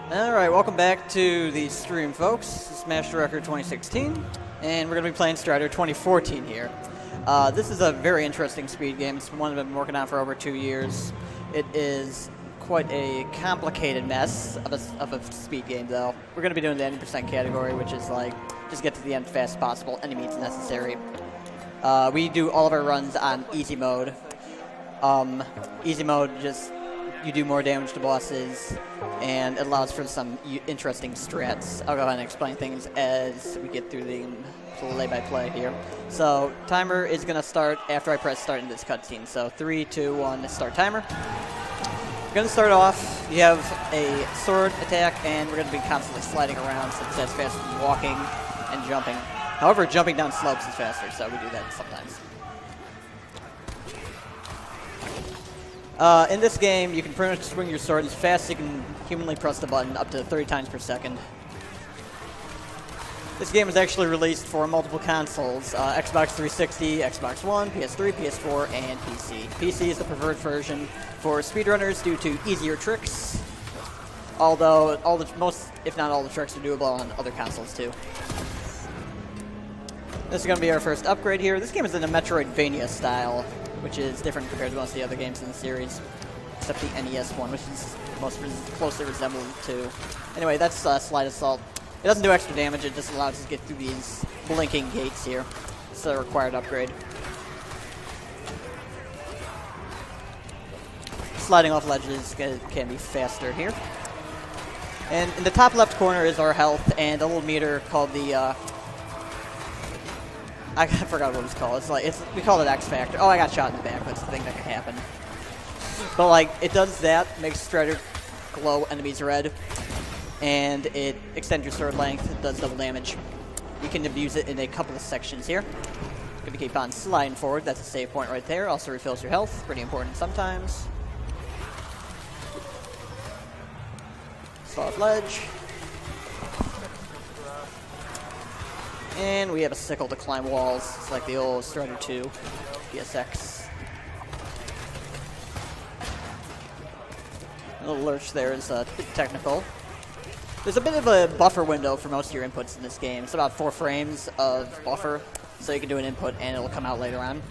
Alright, welcome back to the stream, folks. This is StR2016, and we're going to be playing StR2014 here. This is a very interesting speed game. It's one I've been working on for over 2 years. It is quite a complicated mess of a speed game, though. We're going to be doing the 90% category, which is like, just get to the end as fast as possible, any means necessary. We do all of our runs on easy mode. Easy mode, just you do more damage to bosses, and it allows for some interesting strats. I'll go ahead and explain things as we get through the play-by-play here. So, timer is going to start after I press start in this cutscene. So, 3, 2, 1, start timer. We're going to start off. You have a sword attack, and we're going to be constantly sliding around since that's faster than walking and jumping. However, jumping down slopes is faster, so we do that sometimes. In this game, you can pretty much swing your sword as fast as you can humanly press the button, up to 30 times per second. This game was actually released for multiple consoles, Xbox 360, Xbox One, PS3, PS4, and PC. PC is the preferred version for speedrunners due to easier tricks, although most, if not all the tricks are doable on other consoles too. This is going to be our first upgrade here. This game is in a Metroidvania style, which is different compared to most of the other games in the series, except the NES one, which is most closely resembled to. Anyway, that's Slide Assault. It doesn't do extra damage, it just allows us to get through these blinking gates here. It's a required upgrade. Sliding off ledges can be faster here. And in the top left corner is our health and a little meter called the I forgot what it's called. We call it X Factor. Oh, I got shot in the back. That's the thing that can happen. But like, it does that, makes Strider glow enemies red, and it extends your sword length. It does double damage. You can abuse it in a couple of sections here. If you keep on sliding forward, that's a save point right there. Also refills your health. Pretty important sometimes. Slide off ledge. And we have a sickle to climb walls. It's like the old Strider 2 PSX. A little lurch there is a bit technical. There's a bit of a buffer window for most of your inputs in this game. It's about 4 frames of buffer, so you can do an input and it'll come out later on.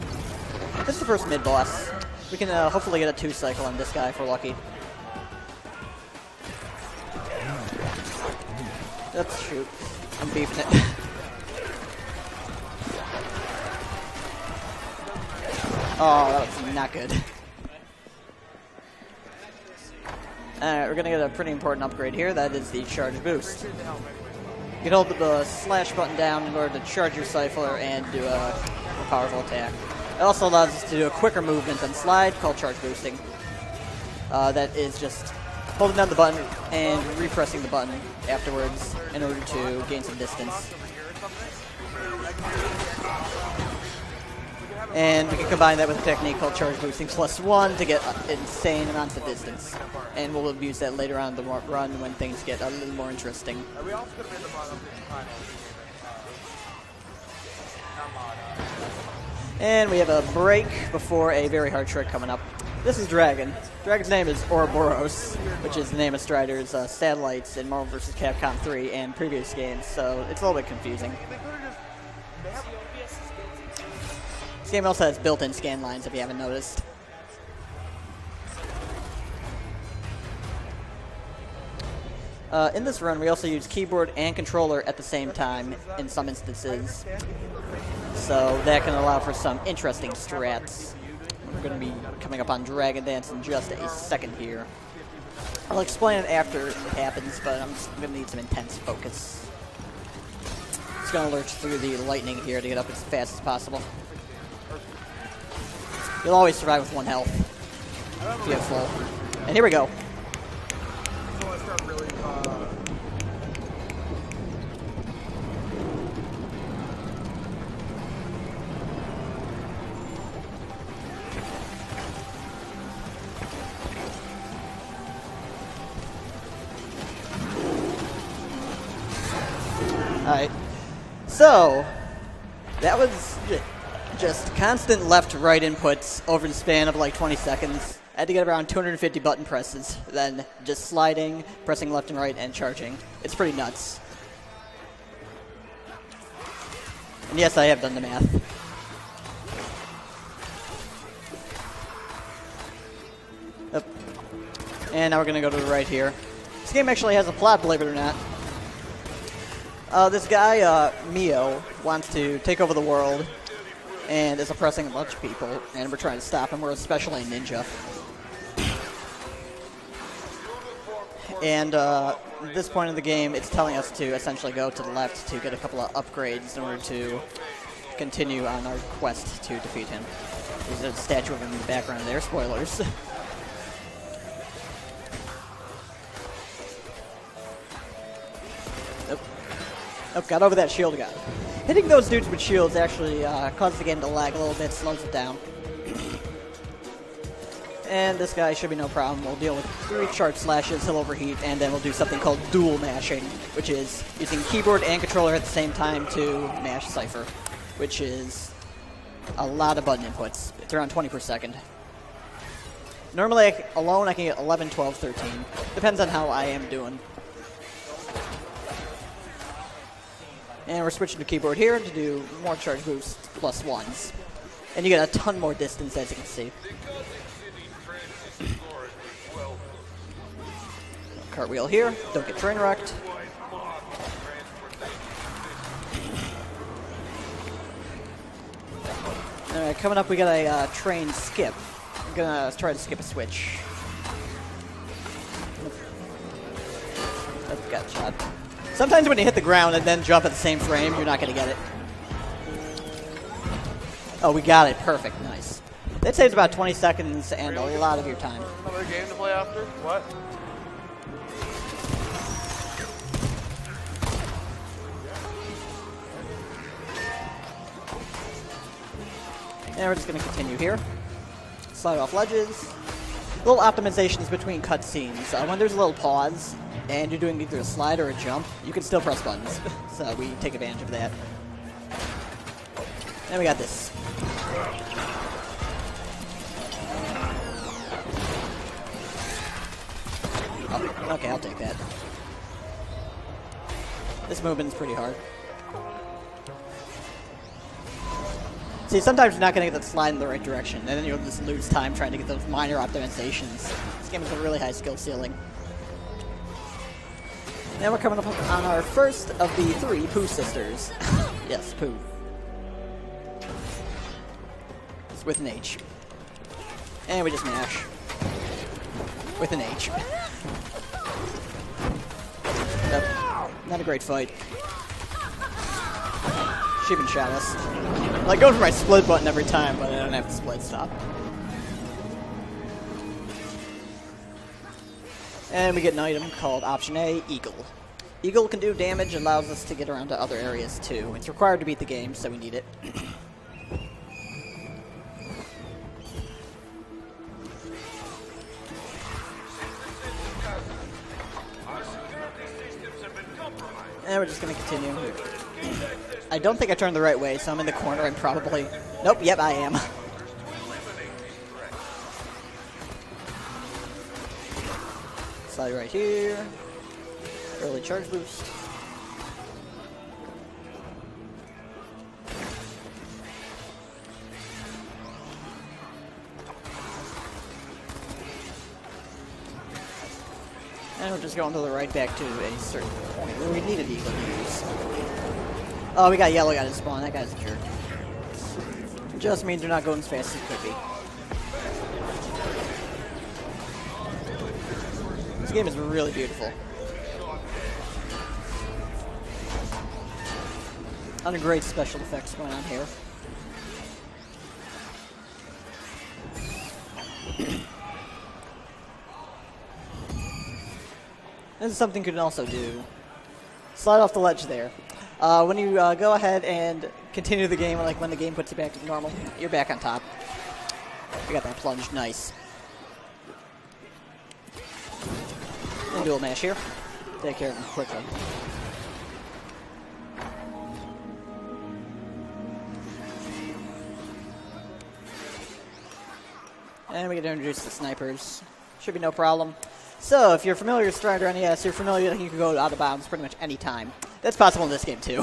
This is the first mid-boss. We can hopefully get a 2-cycle on this guy if we're lucky. Let's shoot. I'm beefing it. Oh, that was not good. Alright, we're going to get a pretty important upgrade here. That is the charge boost. You can hold the slash button down in order to charge your Cypher and do a powerful attack. It also allows us to do a quicker movement than slide called charge boosting. That is just holding down the button and repressing the button afterwards in order to gain some distance. And we can combine that with a technique called charge boosting +1 to get insane amounts of distance. And we'll abuse that later on in the run when things get a little more interesting. And we have a break before a very hard trick coming up. This is Dragon. Dragon's name is Ouroboros, which is the name of Strider's satellites in Marvel vs. Capcom 3 and previous games, so it's a little bit confusing. This game also has built-in scan lines, if you haven't noticed. In this run, we also use keyboard and controller at the same time in some instances. So that can allow for some interesting strats. We're going to be coming up on Dragon Dance in just a second here. I'll explain it after it happens, but I'm just going to need some intense focus. Just going to lurch through the lightning here to get up as fast as possible. You'll always survive with 1 health if you have full. And here we go. Alright. So, that was just constant left-right inputs over the span of like 20 seconds. I had to get around 250 button presses, then just sliding, pressing left and right, and charging. It's pretty nuts. And yes, I have done the math. Yep. And now we're going to go to the right here. This game actually has a plot, believe it or not. This guy, Mio, wants to take over the world and is oppressing a bunch of people, and we're trying to stop him. We're especially a ninja. And at this point in the game, it's telling us to essentially go to the left to get a couple of upgrades in order to continue on our quest to defeat him. There's a statue of him in the background there. Spoilers. Oh, got over that shield guy. Hitting those dudes with shields actually causes the game to lag a little bit, slows it down. And this guy should be no problem. We'll deal with 3 sharp slashes, he'll overheat, and then we'll do something called dual mashing, which is using keyboard and controller at the same time to mash Cypher, which is a lot of button inputs. It's around 20 per second. Normally, alone, I can get 11, 12, 13. Depends on how I am doing. And we're switching to keyboard here to do more charge boost plus 1s. And you get a ton more distance, as you can see. Cartwheel here, don't get train wrecked. Alright, coming up we got a train skip. I'm gonna try to skip a switch. Got a shot. Sometimes when you hit the ground and then jump at the same frame, you're not gonna get it. Oh, we got it. Perfect. Nice. That saves about 20 seconds and a lot of your time. Another game to play after? What? And we're just going to continue here. Slide off ledges. Little optimizations between cutscenes. When there's a little pause and you're doing either a slide or a jump, you can still press buttons. So we take advantage of that. And we got this. Oh, okay, I'll take that. This movement's pretty hard. See, sometimes you're not going to get that slide in the right direction, and then you'll just lose time trying to get those minor optimizations. This game has a really high skill ceiling. Now we're coming up on our first of the 3 Pooh sisters. Yes, Pooh. It's with an H. And we just mash. With an H. Nope. Not a great fight. She even shot us. I like going for my split button every time, but I don't have the split stop. And we get an item called Option A, Eagle. Eagle can do damage, allows us to get around to other areas too. It's required to beat the game, so we need it. And we're just going to continue. I don't think I turned the right way, so I'm in the corner and probably... Nope, yep, I am. Slide right here. Early charge boost. And we're just going to the right back to a certain point where we need an eagle to use. Oh, we got yellow guy to spawn. That guy's a jerk. Just means they're not going as fast as it could be. This game is really beautiful. A lot of great special effects going on here. This is something you can also do. Slide off the ledge there. When you go ahead and continue the game, like when the game puts you back to normal, you're back on top. We got that plunge, nice. And dual mash here. Take care of him quickly. And we get to introduce the snipers. Should be no problem. So, if you're familiar with Strider NES, you're familiar that you can go out of bounds pretty much any time. That's possible in this game, too.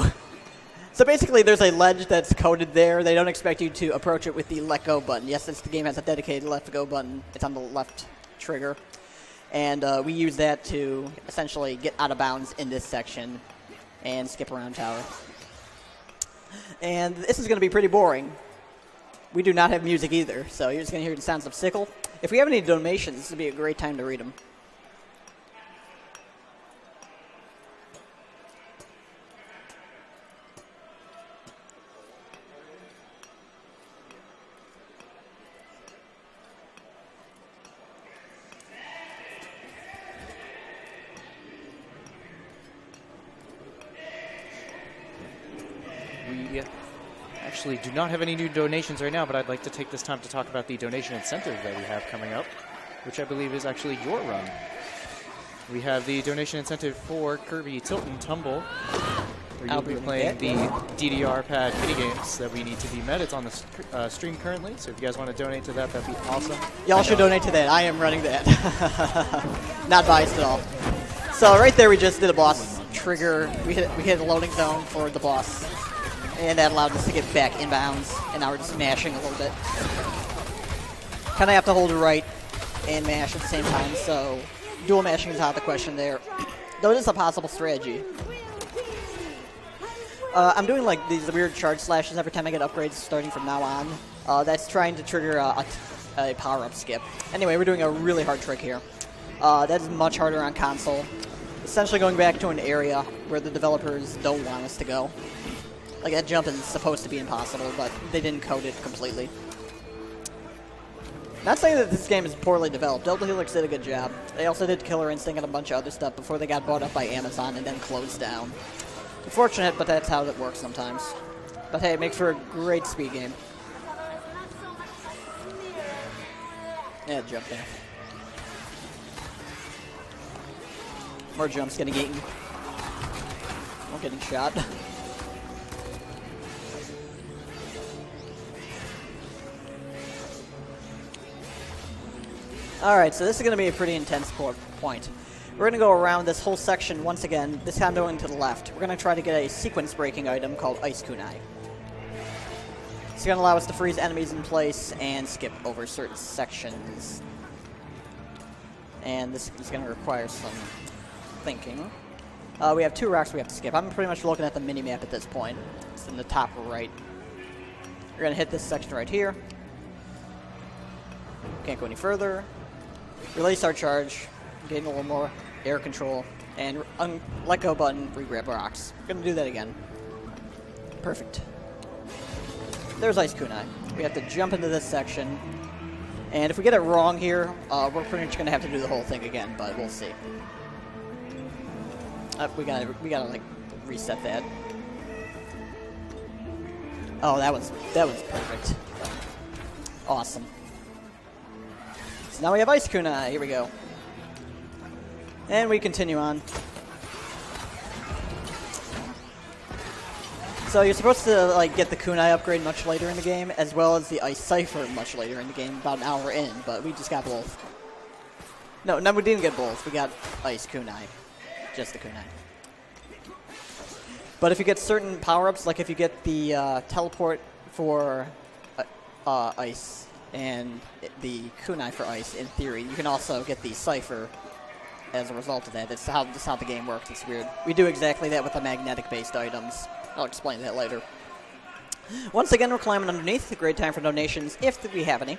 So basically, there's a ledge that's coded there. They don't expect you to approach it with the let go button. Yes, the game has a dedicated let go button. It's on the left trigger. And we use that to essentially get out of bounds in this section and skip around tower. And this is going to be pretty boring. We do not have music either, so you're just going to hear the sounds of sickle. If we have any donations, this would be a great time to read them. We actually do not have any new donations right now, but I'd like to take this time to talk about the donation incentive that we have coming up, which I believe is actually your run. We have the donation incentive for Kirby Tilt and Tumble, where you'll be playing the DDR pad minigames that we need to be met. It's on the stream currently, so if you guys want to donate to that, that'd be awesome. Y'all should donate to that. I am running that. Not biased at all. So right there, we just did a boss trigger. We hit a loading zone for the boss. And that allowed us to get back inbounds, and now we're just mashing a little bit. Kind of have to hold it right and mash at the same time, so dual mashing is out of the question there. Though it is a possible strategy. I'm doing like these weird charge slashes every time I get upgrades starting from now on. That's trying to trigger a power-up skip. Anyway, we're doing a really hard trick here. That's much harder on console. Essentially going back to an area where the developers don't want us to go. Like, that jump is supposed to be impossible, but they didn't code it completely. Not saying that this game is poorly developed. Double Helix did a good job. They also did Killer Instinct and a bunch of other stuff before they got bought up by Amazon and then closed down. Unfortunate, but that's how it works sometimes. But hey, it makes for a great speed game. Yeah, jump there. More jumps getting eaten. I'm getting shot. Alright, so this is going to be a pretty intense point. We're going to go around this whole section once again, this time going to the left. We're going to try to get a sequence-breaking item called Ice Kunai. It's going to allow us to freeze enemies in place and skip over certain sections. And this is going to require some thinking. We have 2 rocks we have to skip. I'm pretty much looking at the mini-map at this point. It's in the top right. We're going to hit this section right here. Can't go any further. Release our charge, getting a little more air control, and let go button, re-grab rocks. We're going to do that again. Perfect. There's Ice Kunai. We have to jump into this section, and if we get it wrong here, we're pretty much going to have to do the whole thing again, but we'll see. We gotta like reset that. Oh, that was perfect. Awesome. So now we have Ice Kunai. Here we go. And we continue on. So you're supposed to like get the Kunai upgrade much later in the game, as well as the Ice Cipher much later in the game, about an hour in, but we just got both. No, we didn't get both. We got Ice Kunai. Just the Kunai. But if you get certain power-ups, like if you get the teleport for Ice, and the Kunai for Ice, in theory, you can also get the Cipher as a result of that. That's how the game works. It's weird. We do exactly that with the magnetic-based items. I'll explain that later. Once again, we're climbing underneath. A great time for donations, if we have any.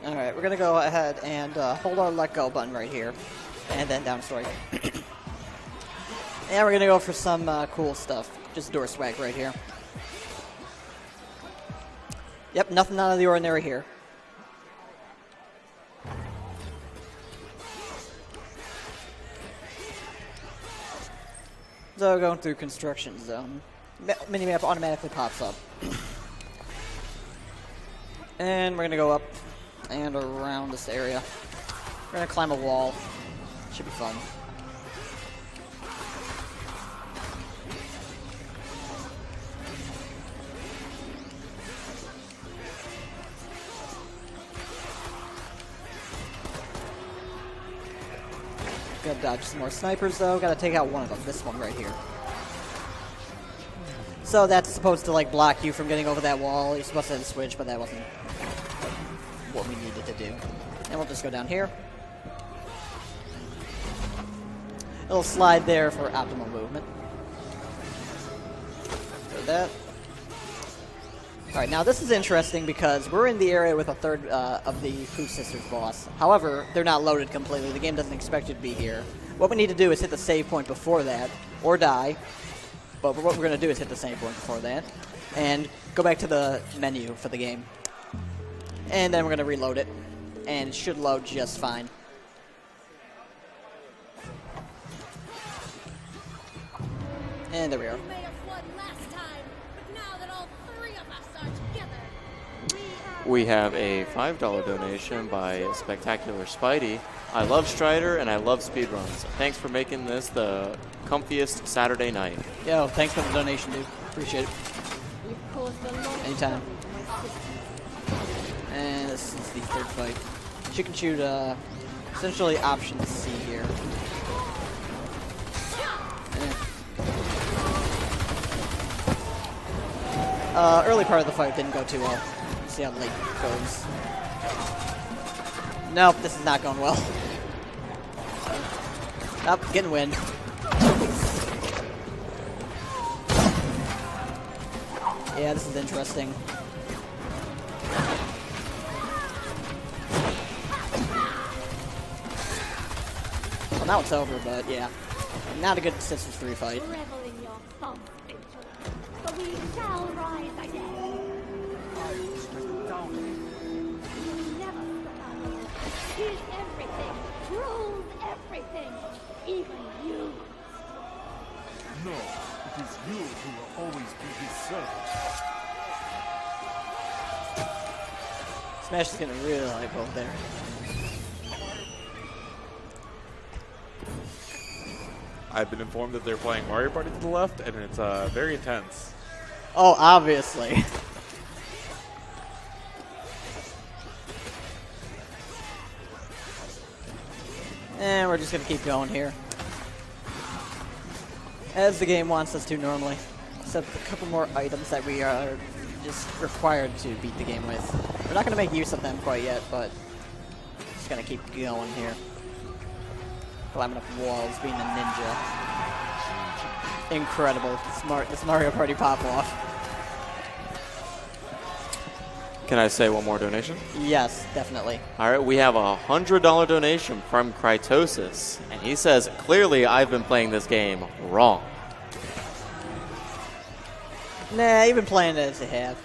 Alright, we're going to go ahead and hold our let go button right here, and then down strike. And we're going to go for some cool stuff. Just door swag right here. Yep, nothing out of the ordinary here. So going through construction zone. Minimap automatically pops up. And we're going to go up and around this area. We're going to climb a wall. Should be fun. Gotta dodge some more snipers though. Gotta take out one of them. This one right here. So that's supposed to like block you from getting over that wall. You're supposed to hit the switch, but that wasn't what we needed to do. And we'll just go down here. A little slide there for optimal movement. So that. Alright, now this is interesting because we're in the area with a third of the Pooh Sisters boss. However, they're not loaded completely. The game doesn't expect you to be here. What we need to do is hit the save point before that, or die. But what we're going to do is hit the save point before that, and go back to the menu for the game. And then we're going to reload it, and it should load just fine. And there we are. We have a $5 donation by Spectacular Spidey. I love Strider and I love speedruns. Thanks for making this the comfiest Saturday night. Yo, thanks for the donation, dude. Appreciate it. Anytime. And this is the third fight. You can shoot essentially option C here. Early part of the fight didn't go too well. See how late it goes. Nope, this is not going well. Nope, getting wind. Yeah, this is interesting. Well, now it's over, but yeah. Not a good Sisters 3 fight. But we shall rise again. He's everything, rules everything, even you. No, it is you who will always be his servant. Smash is gonna really like both there. I've been informed that they're playing Mario Party to the left, and it's very intense. Oh, obviously. And we're just going to keep going here. As the game wants us to normally. Except a couple more items that we are just required to beat the game with. We're not going to make use of them quite yet, but just going to keep going here. Climbing up walls, being a ninja. Incredible. This Mario Party pop-off. Can I say one more donation? Yes, definitely. All right, we have a $100 donation from Krytosis, and he says, clearly I've been playing this game wrong. Nah, you've been playing it as you have.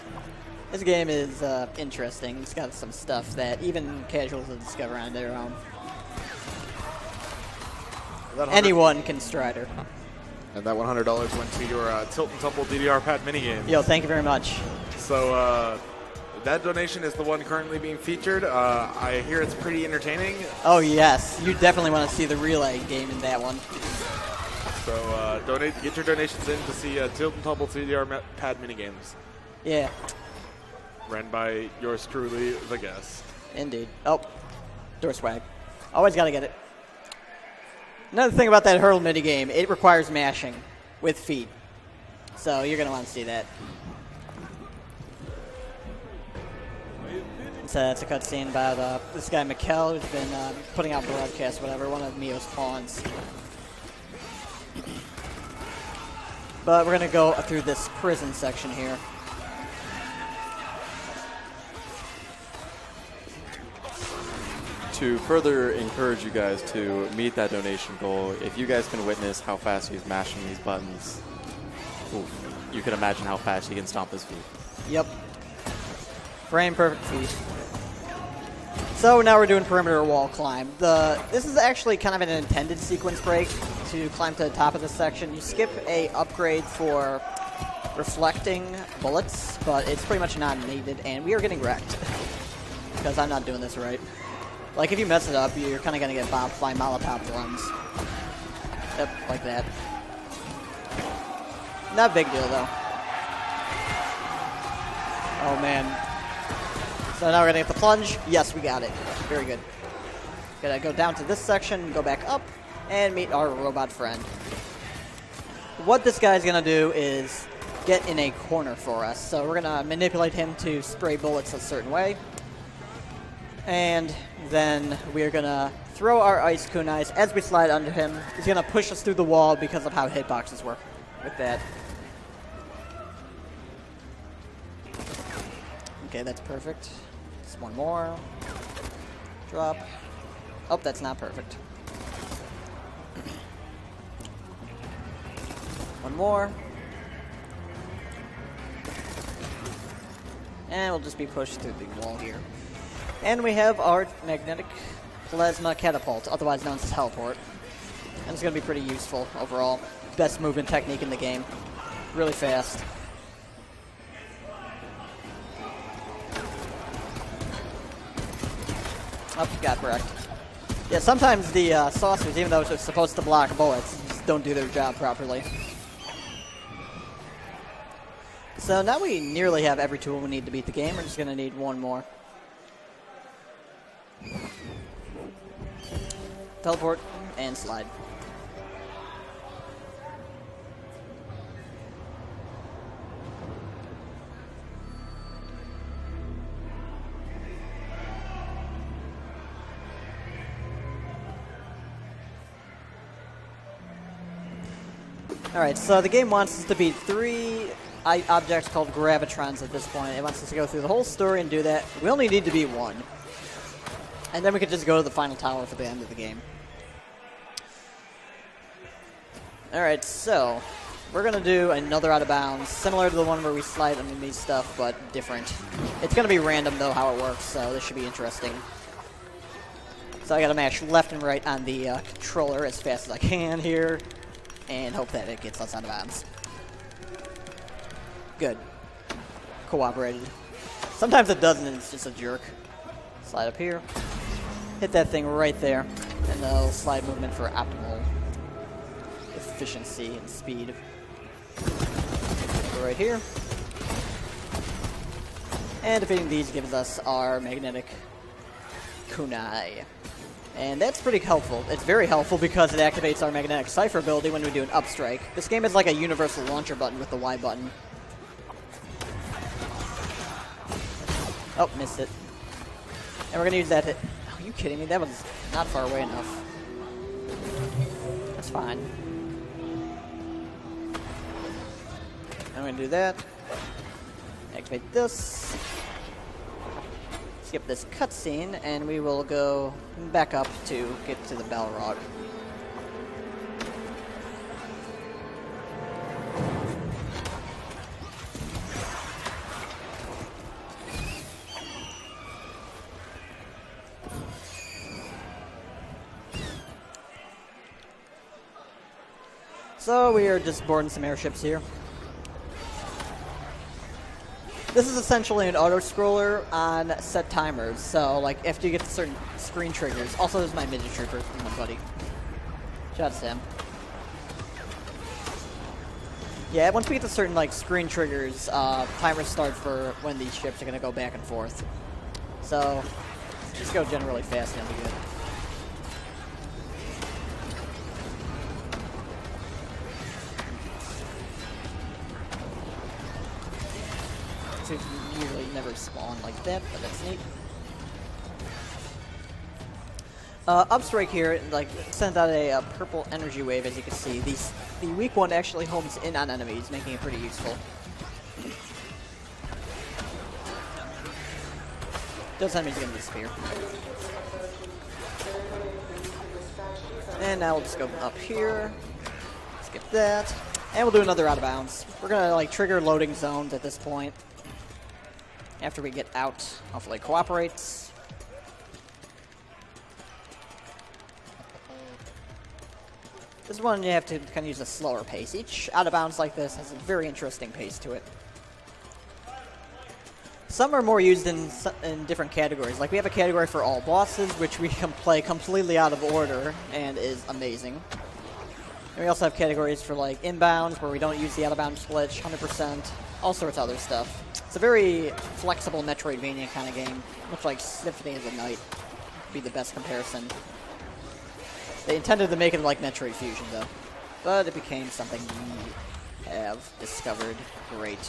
This game is interesting. It's got some stuff that even casuals will discover on their own. Anyone can Strider. And that $100 went to your Tilt and Tumble DDR pad minigame. Yo, thank you very much. So that donation is the one currently being featured. I hear it's pretty entertaining. Oh yes, you definitely want to see the relay game in that one. So get your donations in to see Tilt and Tumble DDR pad minigames. Yeah. Ran by yours truly, TheGuesst. Indeed. Oh, door swag. Always got to get it. Another thing about that hurdle minigame, it requires mashing with feet. So you're going to want to see that. So it's a cutscene about this guy, Mikkel, who's been putting out broadcasts, whatever, one of Mio's pawns. But we're going to go through this prison section here. To further encourage you guys to meet that donation goal, if you guys can witness how fast he's mashing these buttons, oof, you can imagine how fast he can stomp his feet. Yep. Frame perfect feet. So now we're doing perimeter wall climb. This is actually kind of an intended sequence break. to climb to the top of this section. You skip a upgrade for reflecting bullets, but it's pretty much not needed, and we are getting wrecked. Because I'm not doing this right. Like, if you mess it up, you're kind of going to get bopped by Molotov runs. Yep, like that. Not a big deal, though. Oh, man. So now we're going to get the plunge. Yes, we got it. Very good. Gotta go down to this section, go back up, and meet our robot friend. What this guy's going to do is get in a corner for us. So we're going to manipulate him to spray bullets a certain way. And then we're going to throw our ice kunais as we slide under him. He's going to push us through the wall because of how hitboxes work with that. Okay, that's perfect. Just one more. Drop. Oh, that's not perfect. One more. And we'll just be pushed through the wall here. And we have our magnetic plasma catapult, otherwise known as teleport. And it's going to be pretty useful overall. Best movement technique in the game. Really fast. Oh, got wrecked. Yeah, sometimes the saucers, even though it's supposed to block bullets, just don't do their job properly. So now we nearly have every tool we need to beat the game. We're just going to need one more. Teleport and slide. Alright, so the game wants us to beat 3 objects called gravitrons at this point. It wants us to go through the whole story and do that. We only need to beat 1. And then we could just go to the final tower for the end of the game. Alright, so we're going to do another out of bounds, similar to the one where we slide underneath stuff, but different. It's going to be random, though, how it works, so this should be interesting. So I got to mash left and right on the controller as fast as I can here, and hope that it gets us out of bounds. Good. Cooperated. Sometimes it doesn't, and it's just a jerk. Slide up here. Hit that thing right there. And a little slide movement for optimal efficiency and speed. Go right here. And defeating these gives us our magnetic kunai. And that's pretty helpful. It's very helpful because it activates our magnetic cipher ability when we do an upstrike. This game is like a universal launcher button with the Y button. Oh, missed it. And we're going to use that hit. Are you kidding me? That was not far away enough. That's fine. I'm going to do that. Activate this. Skip this cutscene, and we will go back up to get to the Balrog. So we are just boarding some airships here. This is essentially an auto-scroller on set timers, so like after you get to certain screen triggers. Also, there's my midget trooper, my buddy. Shout out to him. Yeah, once we get to certain like screen triggers, timers start for when these ships are gonna go back and forth. So just go generally fast and it'll be good. Usually never spawn like that, but that's neat. Upstrike here, like, sends out a purple energy wave, as you can see. The weak one actually homes in on enemies, making it pretty useful. Those enemies are going to disappear. And now we'll just go up here, skip that, and we'll do another out of bounds. We're going to, like, trigger loading zones at this point. After we get out, hopefully it cooperates. This one you have to kind of use a slower pace. Each out of bounds like this has a very interesting pace to it. Some are more used in different categories. Like we have a category for all bosses, which we can play completely out of order and is amazing. And we also have categories for like inbounds, where we don't use the out of bounds glitch, 100%, all sorts of other stuff. It's a very flexible Metroidvania kind of game, much like Symphony of the Night would be the best comparison. They intended to make it like Metroid Fusion though, but it became something we have discovered great.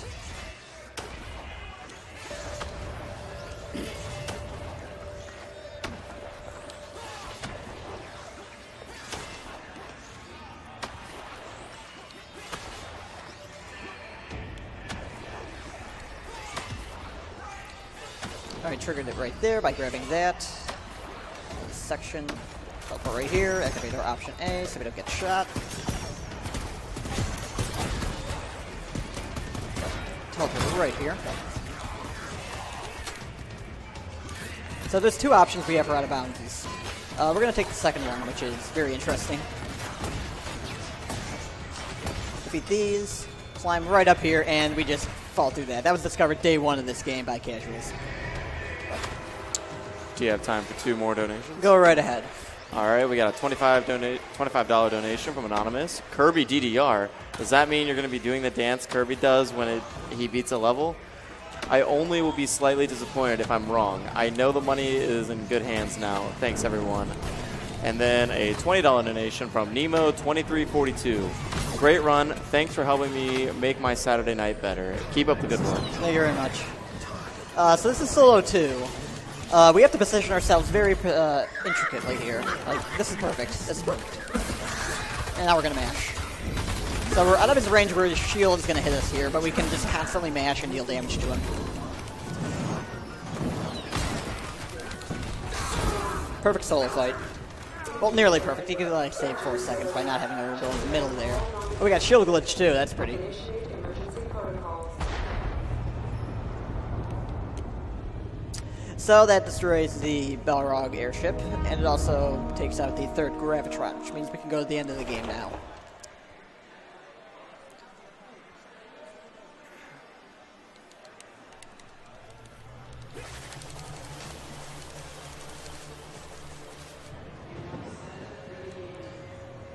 Alright, triggered it right there by grabbing that. This section, teleport right here, activate our option A so we don't get shot. Teleport right here. So there's two options we have for out of bounds. We're going to take the second one, which is very interesting. Defeat these, climb right up here, and we just fall through that. That was discovered day one of this game by casuals. Do you have time for 2 more donations? Go right ahead. All right, we got a $25 donation from Anonymous. Kirby DDR. Does that mean you're going to be doing the dance Kirby does when he beats a level? I only will be slightly disappointed if I'm wrong. I know the money is in good hands now. Thanks, everyone. And then a $20 donation from Nemo2342. Great run. Thanks for helping me make my Saturday night better. Keep up the good work. Thank you very much. So this is Solo 2. We have to position ourselves very intricately here. Like, this is perfect. This is perfect. And now we're going to mash. So we're out of his range where his shield is going to hit us here, but we can just constantly mash and deal damage to him. Perfect solo fight. Well, nearly perfect. He could like save 4 seconds by not having to go in the middle there. Oh, we got shield glitch too. That's pretty. So that destroys the Balrog airship, and it also takes out the third Gravitron, which means we can go to the end of the game now.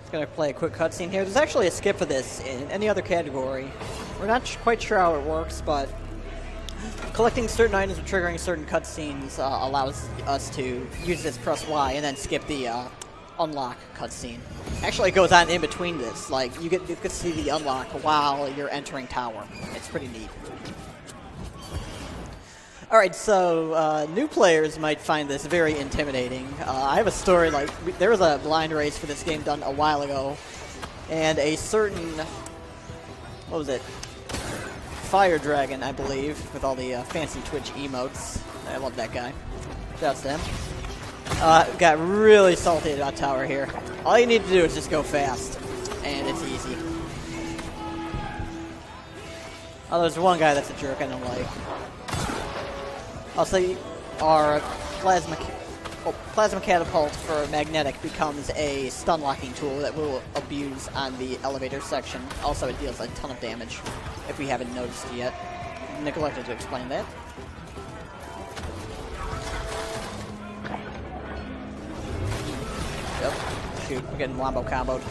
Just gonna play a quick cutscene here. There's actually a skip for this in any other category. We're not quite sure how it works, but collecting certain items or triggering certain cutscenes allows us to use this press Y and then skip the unlock cutscene. Actually, it goes on in between this. Like you could see the unlock while you're entering tower. It's pretty neat. All right, so new players might find this very intimidating. I have a story. Like there was a blind race for this game done a while ago, and a certain what was it? Fire Dragon, I believe, with all the fancy Twitch emotes. I love that guy. Shouts to him. Got really salty about tower here. All you need to do is just go fast, and it's easy. Oh, there's one guy that's a jerk I don't like. Also, our plasma catapult for magnetic becomes a stun locking tool that we'll abuse on the elevator section. Also, it deals a ton of damage, if we haven't noticed yet. Neglected to explain that. Yep. Shoot, we're getting wombo comboed.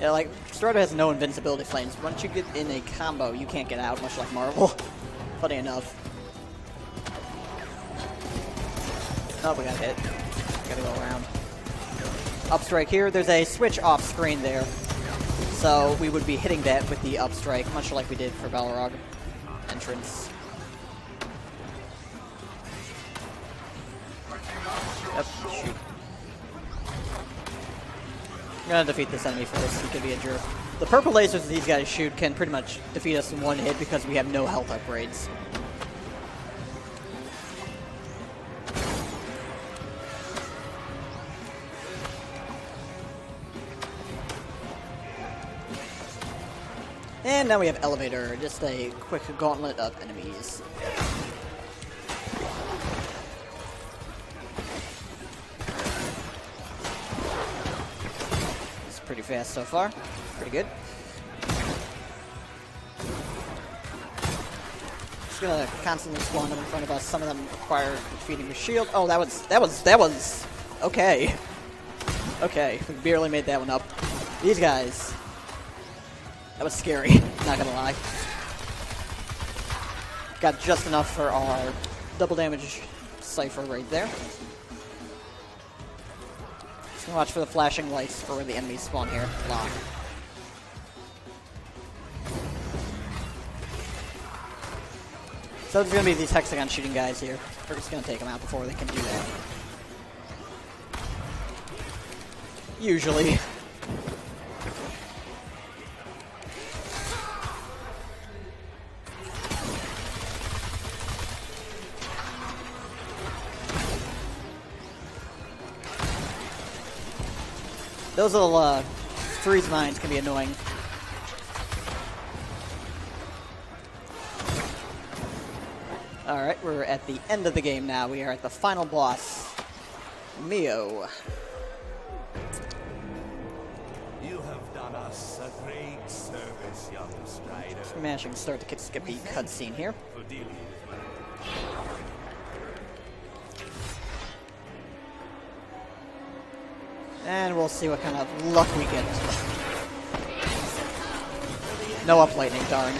Yeah, like, Strider has no invincibility flames. Once you get in a combo, you can't get out, much like Marvel. Funny enough. Oh, we got hit. Gotta go around. Up strike here. There's a switch off screen there. So we would be hitting that with the up strike, much like we did for Balrog entrance. Yep, shoot. I'm gonna defeat this enemy first. He could be a jerk. The purple lasers these guys shoot can pretty much defeat us in one hit because we have no health upgrades. And now we have elevator, just a quick gauntlet of enemies. pretty fast so far. Pretty good. Just gonna constantly spawn them in front of us. Some of them require defeating the shield. Oh, that was okay. Okay, we barely made that one up. These guys, that was scary. Not gonna lie. Got just enough for our double damage cipher right there. Just gonna watch for the flashing lights for where the enemies spawn here. Lock. So there's gonna be these hexagon shooting guys here. We're just gonna take them out before they can do that. Usually. Those little freeze mines can be annoying. Alright, we're at the end of the game now. We are at the final boss, Mio. You have done us a great service, young Strider. Smashing start the Kissimmee cutscene here. For dealing with And we'll see what kind of luck we get. No up lightning, darn.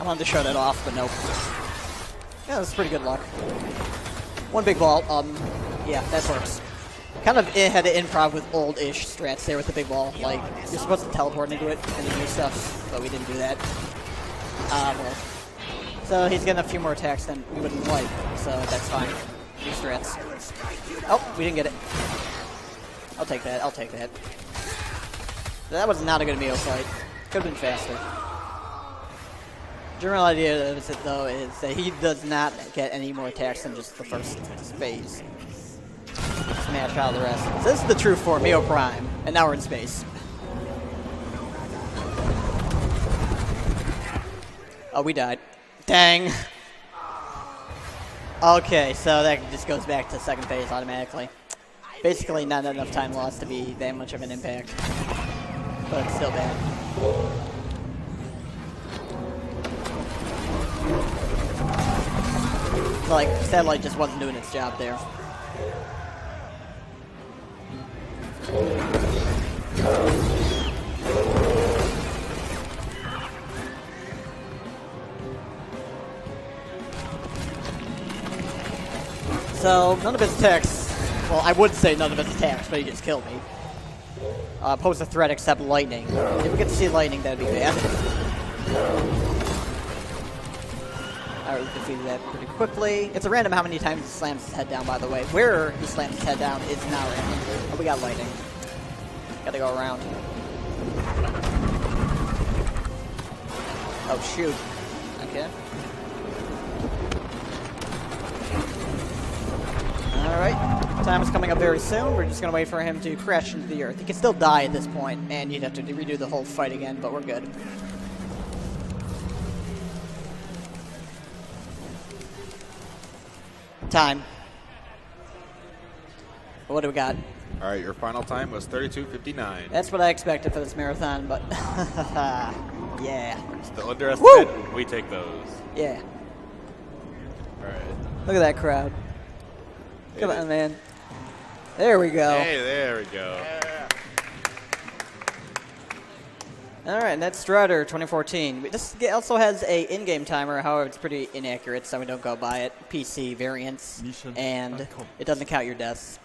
I wanted to show that off, but nope. Yeah, that's pretty good luck. One big ball, yeah, that works. Kind of had to improv with old-ish strats there with the big ball. Like, you're supposed to teleport into it and do stuff, but we didn't do that. Well. So he's getting a few more attacks than we would like, so that's fine. New strats. Oh, we didn't get it. I'll take that, I'll take that. That was not a good Mio fight. Could have been faster. General idea of it, though, is that he does not get any more attacks than just the first phase. Smash out the rest. So this is the true form, Mio Prime, and now we're in space. Oh, we died. Dang. Okay, so that just goes back to second phase automatically. Basically, not enough time lost to be that much of an impact. But it's still bad. Like, satellite just wasn't doing its job there. So, none of his attacks, well, I would say none of his attacks, but he just killed me. Pose a threat except lightning. If we get to see lightning, that'd be bad. Alright, we defeated that pretty quickly. It's a random how many times he slams his head down, by the way. Where he slams his head down is not random. Oh, we got lightning. Gotta go around. Oh, shoot. Okay. Alright. Time is coming up very soon. We're just gonna wait for him to crash into the earth. He can still die at this point, and you'd have to redo the whole fight again, but we're good. Time. What do we got? All right, your final time was 32:59. That's what I expected for this marathon, but yeah. Still underestimated. We take those. Yeah. All right. Look at that crowd. Come on, man. There we go. Hey, there we go. All right, and that's StR2016 2014. This also has a in-game timer. However, it's pretty inaccurate, so we don't go by it. PC variants, and it doesn't count your deaths.